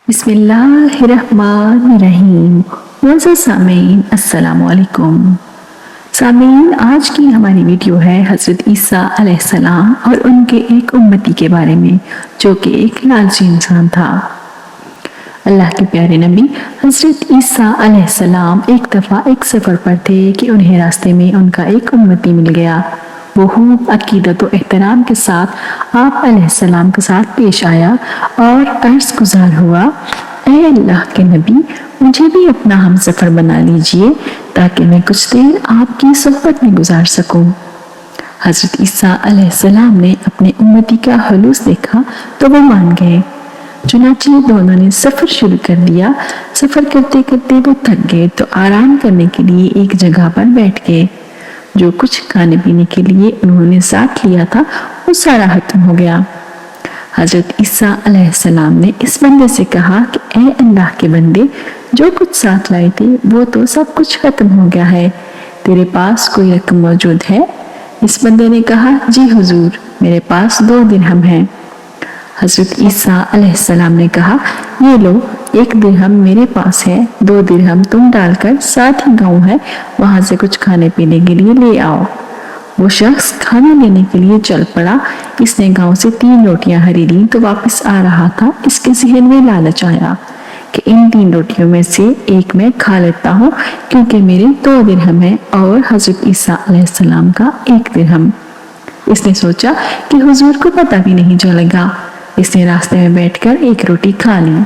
بسم اللہ الرحمن الرحیم۔ معزز سامعین السلام علیکم۔ سامعین، آج کی ہماری ویڈیو ہے حضرت عیسیٰ علیہ السلام اور ان کے ایک امتی کے بارے میں جو کہ ایک لالچی انسان تھا۔ اللہ کے پیارے نبی حضرت عیسیٰ علیہ السلام ایک دفعہ ایک سفر پر تھے کہ انہیں راستے میں ان کا ایک امتی مل گیا۔ وہ خوب عقیدت و احترام کے ساتھ آپ علیہ السلام کے ساتھ پیش آیا اور عرض گزار ہوا، اے اللہ کے نبی، مجھے بھی اپنا ہم سفر بنا لیجئے تاکہ میں کچھ دیر آپ کی صحبت میں گزار سکوں۔ حضرت عیسیٰ علیہ السلام نے اپنے امتی کا خلوص دیکھا تو وہ مان گئے۔ چنانچہ دونوں نے سفر شروع کر دیا۔ سفر کرتے کرتے وہ تھک گئے تو آرام کرنے کے لیے ایک جگہ پر بیٹھ گئے۔ جو کچھ کھانے پینے کے لیے انہوں نے ساتھ لیا تھا وہ سارا ختم ہو گیا۔ حضرت عیسیٰ علیہ السلام نے اس بندے سے کہا کہ اے اللہ کے بندے، جو کچھ ساتھ لائے تھے وہ تو سب کچھ ختم ہو گیا ہے، تیرے پاس کوئی رقم موجود ہے؟ اس بندے نے کہا، جی حضور، میرے پاس 2 درہم ہیں۔ حضرت عیسیٰ علیہ السلام نے کہا، یہ لو، 1 درہم میرے پاس ہے، 2 درہم تم ڈال کر ساتھ ہی گاؤں ہے وہاں سے کچھ کھانے پینے کے لیے لے آؤ۔ وہ شخص کھانا لینے کے لیے چل پڑا۔ اس نے گاؤں سے 3 روٹیاں خریدیں تو واپس آ رہا تھا۔ اس کے ذہن میں لالچ آیا کہ ان 3 روٹیوں میں سے ایک میں کھا لیتا ہوں کیونکہ میرے 2 درہم ہیں اور حضرت عیسیٰ علیہ السلام کا 1 درہم۔ اس نے سوچا کہ حضور کو پتہ بھی نہیں چلے گا۔ اس نے راستے میں بیٹھ کر 1 روٹی کھا لی۔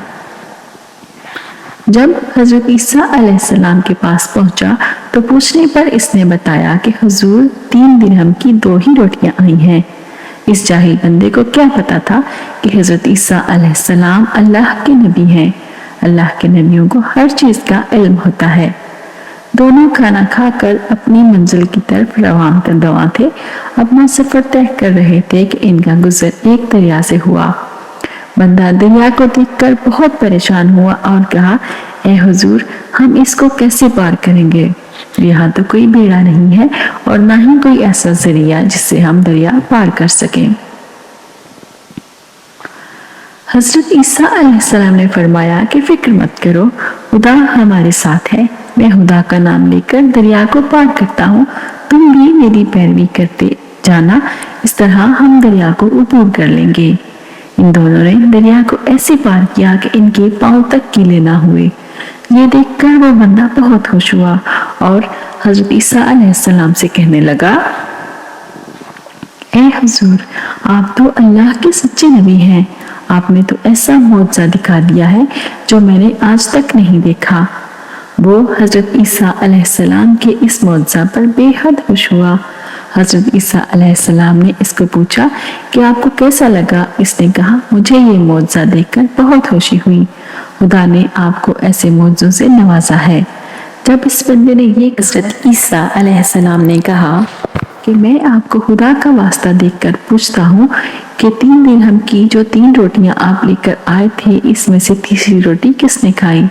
جب حضرت عیسیٰ علیہ السلام کے پاس پہنچا تو پوچھنے پر اس نے بتایا کہ حضور 3 درہم کی 2 ہی روٹیاں آئی ہیں۔ اس جاہل بندے کو کیا پتا تھا کہ حضرت عیسیٰ علیہ السلام اللہ کے نبی ہیں۔ اللہ کے نبیوں کو ہر چیز کا علم ہوتا ہے۔ دونوں کھانا کھا کر اپنی منزل کی طرف رواں تھے۔ اپنا سفر طے کر رہے تھے کہ ان کا گزر ایک دریا سے ہوا۔ بندہ دریا کو دیکھ کر بہت پریشان ہوا اور کہا، اے حضور، ہم اس کو کیسے پار کریں گے؟ یہاں تو کوئی بیڑا نہیں ہے اور نہ ہی کوئی ایسا ذریعہ جس سے ہم دریا پار کر سکیں۔ حضرت عیسیٰ علیہ السلام نے فرمایا کہ فکر مت کرو، خدا ہمارے ساتھ ہے۔ میں خدا کا نام لے کر دریا کو پار کرتا ہوں، تم بھی میری پیروی کرتے جانا، اس طرح ہم دریا کو عبور کر لیں گے۔ ان دونوں نے دریا کو ایسے پار کیا کہ ان کے پاؤں تک گیلے نہ ہوئے۔ یہ دیکھ کر وہ بندہ بہت خوش ہوا اور حضرت عیسیٰ علیہ السلام سے کہنے لگا، اے حضور، آپ تو اللہ کے سچے نبی ہیں۔ آپ نے تو ایسا معجزہ دکھا دیا ہے جو میں نے آج تک نہیں دیکھا۔ وہ حضرت عیسیٰ علیہ السلام کے اس معجزہ پر بے حد خوش ہوا۔ حضرت عیسیٰ علیہ السلام نے اس کو پوچھا کہ آپ کو کیسا لگا؟ اس نے کہا، مجھے یہ معجزہ دیکھ کر بہت خوشی ہوئی۔ خدا نے آپ کو ایسے معجزوں سے نوازا ہے۔ جب اس بندے نے یہ حضرت عیسیٰ علیہ السلام نے کہا کہ میں آپ کو خدا کا واسطہ دیکھ کر پوچھتا ہوں کہ 3 درہم کی جو 3 روٹیاں آپ لے کر آئے تھے اس میں سے تیسری روٹی کس نے کھائی؟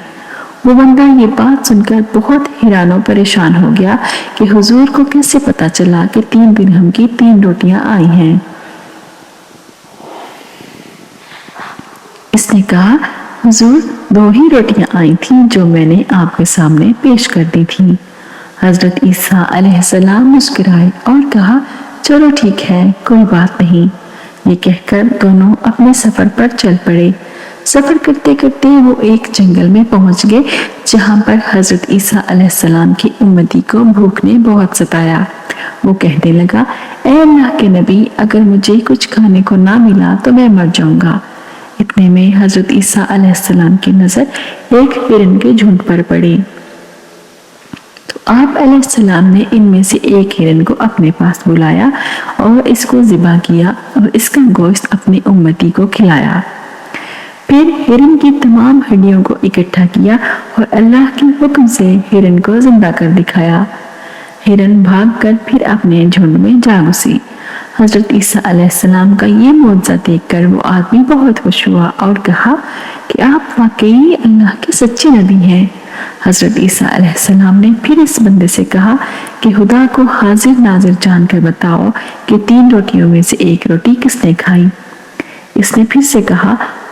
وہ بندہ یہ بات سن کر بہت حیران و پریشان ہو گیا کہ حضور کو کیسے پتا چلا کہ 3 درہم کی 3 روٹیاں آئی ہیں۔ اس نے کہا، حضور 2 ہی روٹیاں آئی تھیں جو میں نے آپ کے سامنے پیش کر دی تھی۔ حضرت عیسیٰ علیہ السلام مسکرائے اور کہا، چلو ٹھیک ہے، کوئی بات نہیں۔ یہ کہہ کر دونوں اپنے سفر پر چل پڑے۔ سفر کرتے کرتے وہ ایک جنگل میں پہنچ گئے جہاں پر حضرت عیسیٰ علیہ السلام کی امتی کو بھوک نے بہت ستایا۔ وہ کہنے لگا، اے اللہ کے نبی، اگر مجھے کچھ کھانے کو نہ ملا تو میں مر جاؤں گا۔ اتنے میں حضرت عیسیٰ علیہ السلام کی نظر ایک ہرن کے جھنڈ پر پڑی تو آپ علیہ السلام نے ان میں سے ایک ہرن کو اپنے پاس بلایا اور اس کو ذبح کیا اور اس کا گوشت اپنی امتی کو کھلایا۔ پھر ہرن کی تمام ہڈیوں کو اکٹھا کیا اور اللہ کے حکم سے ہرن کو زندہ کر دکھایا۔ ہرن بھاگ کر پھر اپنے جھنڈ میں جا گھسی۔ حضرت عیسیٰ علیہ السلام کا یہ معجزہ دیکھ کر وہ آدمی بہت خوش ہوا اور کہا کہ آپ واقعی اللہ کے سچے نبی ہیں۔ حضرت عیسیٰ علیہ السلام نے پھر اس بندے سے کہا کہ خدا کو حاضر ناظر جان کر بتاؤ کہ 3 روٹیوں میں سے 1 روٹی کس نے کھائی؟ اس نے پھر سے کہا،